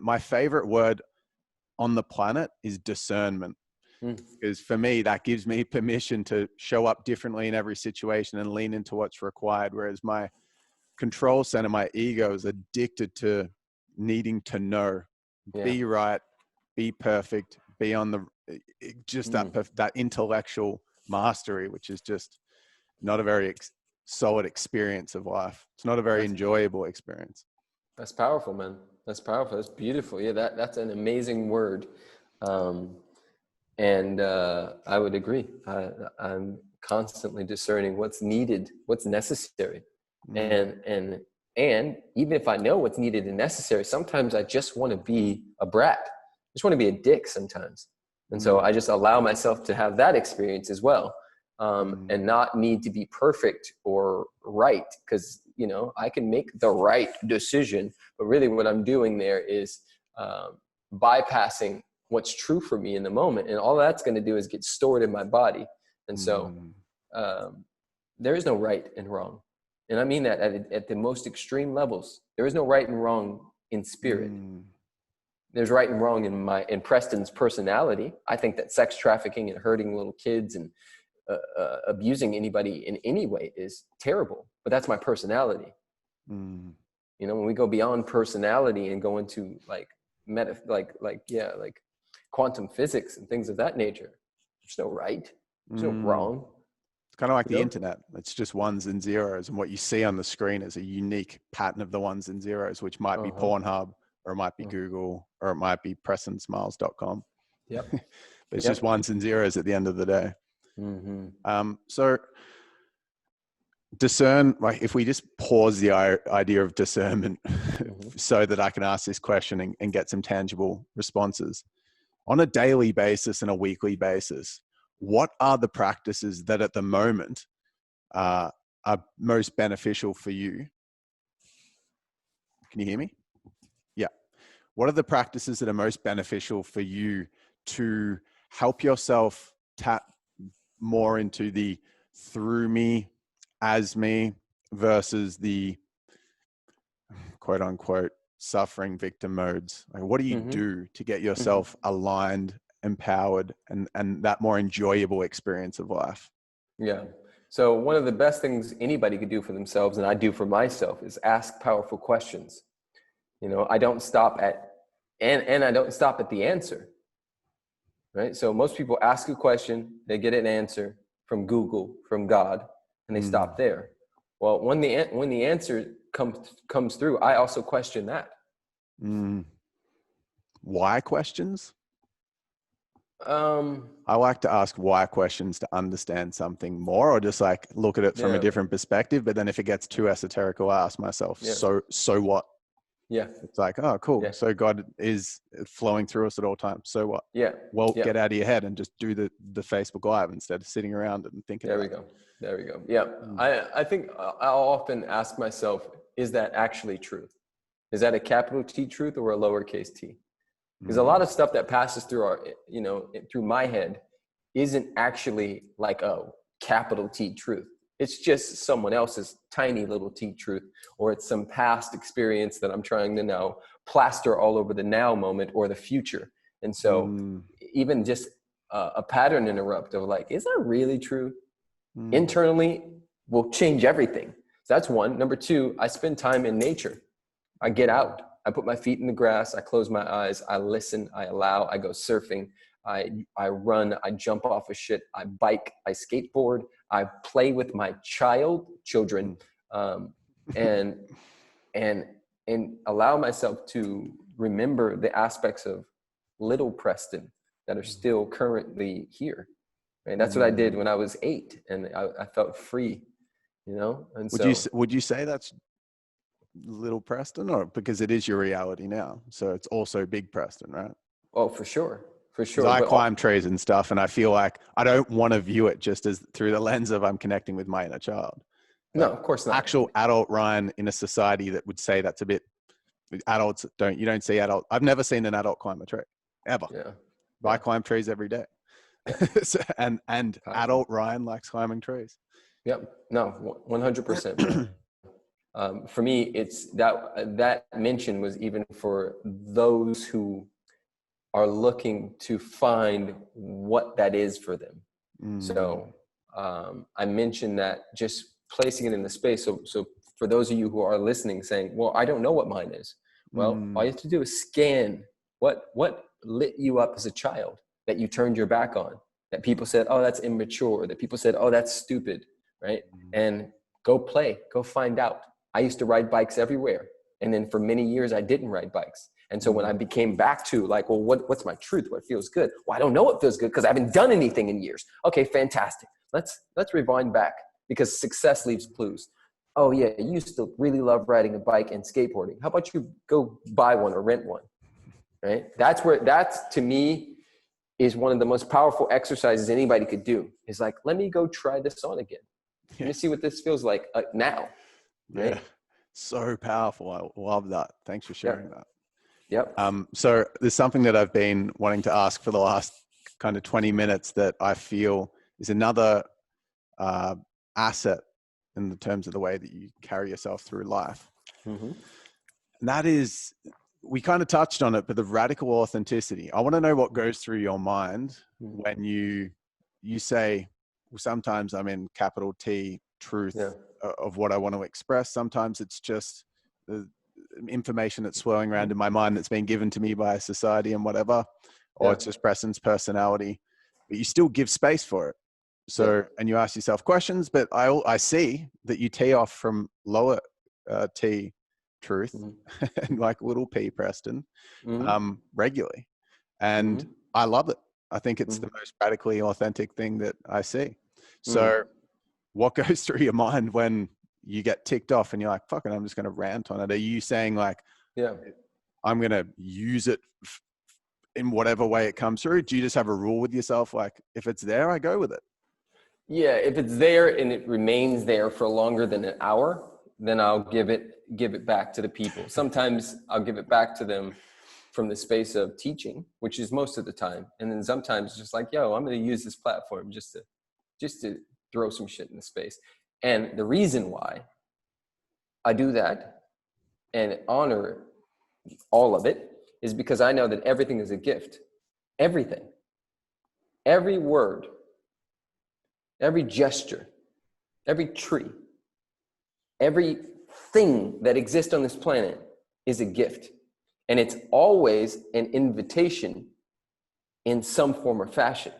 And my favorite word on the planet is discernment. Because for me, that gives me permission to show up differently in every situation and lean into what's required. Whereas my control center, my ego, is addicted to needing to know, be right, be perfect, be on the, just that intellectual mastery, which is just not a very solid experience of life. It's not a very enjoyable experience. That's powerful, man. That's powerful. That's beautiful. Yeah, that's an amazing word. And I would agree. I'm constantly discerning what's needed, what's necessary. And even if I know what's needed and necessary, sometimes I just want to be a brat. I just want to be a dick sometimes. And so I just allow myself to have that experience as well. And not need to be perfect or right, because, you know, I can make the right decision, but really what I'm doing there is bypassing what's true for me in the moment. And all that's going to do is get stored in my body. And so there is no right and wrong. And I mean that at the most extreme levels. There is no right and wrong in spirit. There's right and wrong in Preston's personality. I think that sex trafficking and hurting little kids and abusing anybody in any way is terrible, but that's my personality. You know, when we go beyond personality and go into like quantum physics and things of that nature, there's no right, there's no wrong. It's kind of like the internet. It's just ones and zeros, and what you see on the screen is a unique pattern of the ones and zeros, which might be Pornhub, or it might be Google, or it might be Prestonsmiles.com. Yep. But it's just ones and zeros at the end of the day. So discern, like if we just pause the idea of discernment so that I can ask this question and get some tangible responses on a daily basis and a weekly basis, what are the practices that at the moment are most beneficial for you? Can you hear me? Yeah. What are the practices that are most beneficial for you to help yourself tap more into the through me, as me, versus the quote unquote suffering victim modes? Like, what do you do to get yourself aligned, empowered, and that more enjoyable experience of life? Yeah. So one of the best things anybody could do for themselves, and I do for myself, is ask powerful questions. You know, I don't stop at, and I don't stop at the answer. Right? So most people ask a question, they get an answer from Google, from God, and they stop there. Well, when the answer comes through, I also question that. Why questions? I like to ask why questions to understand something more, or just like look at it from a different perspective. But then if it gets too esoteric, I ask myself, so what? Yeah. It's like, oh, cool. Yeah. So God is flowing through us at all times. So what? Yeah. Well, get out of your head and just do the Facebook Live instead of sitting around and thinking. There we go. Yeah. I think I'll often ask myself, is that actually truth? Is that a capital T truth or a lowercase t? Because a lot of stuff that passes through through my head isn't actually like a capital T truth. It's just someone else's tiny little T truth, or it's some past experience that I'm trying to now plaster all over the now moment or the future. And so even just a pattern interrupt of like, is that really true? Internally will change everything. So that's one. Number two, I spend time in nature. I get out. I put my feet in the grass. I close my eyes. I listen. I allow. I go surfing. I run. I jump off of shit. I bike. I skateboard. I play with my children, and allow myself to remember the aspects of little Preston that are still currently here. And that's what I did when I was 8, and I felt free, you know. And would you say that's little Preston, or because it is your reality now, so it's also big Preston, right? Oh, for sure. I climb trees and stuff, and I feel like I don't want to view it just as through the lens of I'm connecting with my inner child. No, of course not. Actual adult Ryan in a society that would say that's a bit. Adults you don't see adult. I've never seen an adult climb a tree ever. Yeah. I climb trees every day. and adult Ryan likes climbing trees. Yep. No, 100%. For me, it's that mention was even for those who are looking to find what that is for them. So I mentioned that, just placing it in the space. So for those of you who are listening saying, well, I don't know what mine is. Well, all you have to do is scan what lit you up as a child that you turned your back on, that people said, oh, that's immature, that people said, oh, that's stupid, right? And go play, go find out. I used to ride bikes everywhere. And then for many years, I didn't ride bikes. And so when I became back to like, well, what's my truth? What feels good? Well, I don't know what feels good because I haven't done anything in years. Okay, fantastic. Let's rewind back, because success leaves clues. Oh yeah, you used to really love riding a bike and skateboarding. How about you go buy one or rent one, right? That's to me is one of the most powerful exercises anybody could do. Is like, let me go try this on again. Let me see what this feels like now. Right? Yeah, so powerful. I love that. Thanks for sharing that. Yep. So there's something that I've been wanting to ask for the last kind of 20 minutes that I feel is another asset in the terms of the way that you carry yourself through life. And that is, we kind of touched on it, but the radical authenticity. I want to know what goes through your mind when you say, well, sometimes I'm in capital T truth of what I want to express. Sometimes it's just the information that's swirling around in my mind that's been given to me by society and whatever, or it's just Preston's personality, but you still give space for it. So, and you ask yourself questions, but I see that you tee off from lower T truth and like little P Preston regularly. And I love it. I think it's the most radically authentic thing that I see. So what goes through your mind when you get ticked off and you're like, fuck it, I'm just going to rant on it? Are you saying like, I'm going to use it in whatever way it comes through? Do you just have a rule with yourself? Like, if it's there, I go with it. Yeah. If it's there and it remains there for longer than an hour, then I'll give it back to the people. Sometimes I'll give it back to them from the space of teaching, which is most of the time. And then sometimes just like, yo, I'm going to use this platform just to throw some shit in the space. And the reason why I do that and honor all of it is because I know that everything is a gift. Everything. Every word, every gesture, every tree, everything that exists on this planet is a gift. And it's always an invitation in some form or fashion.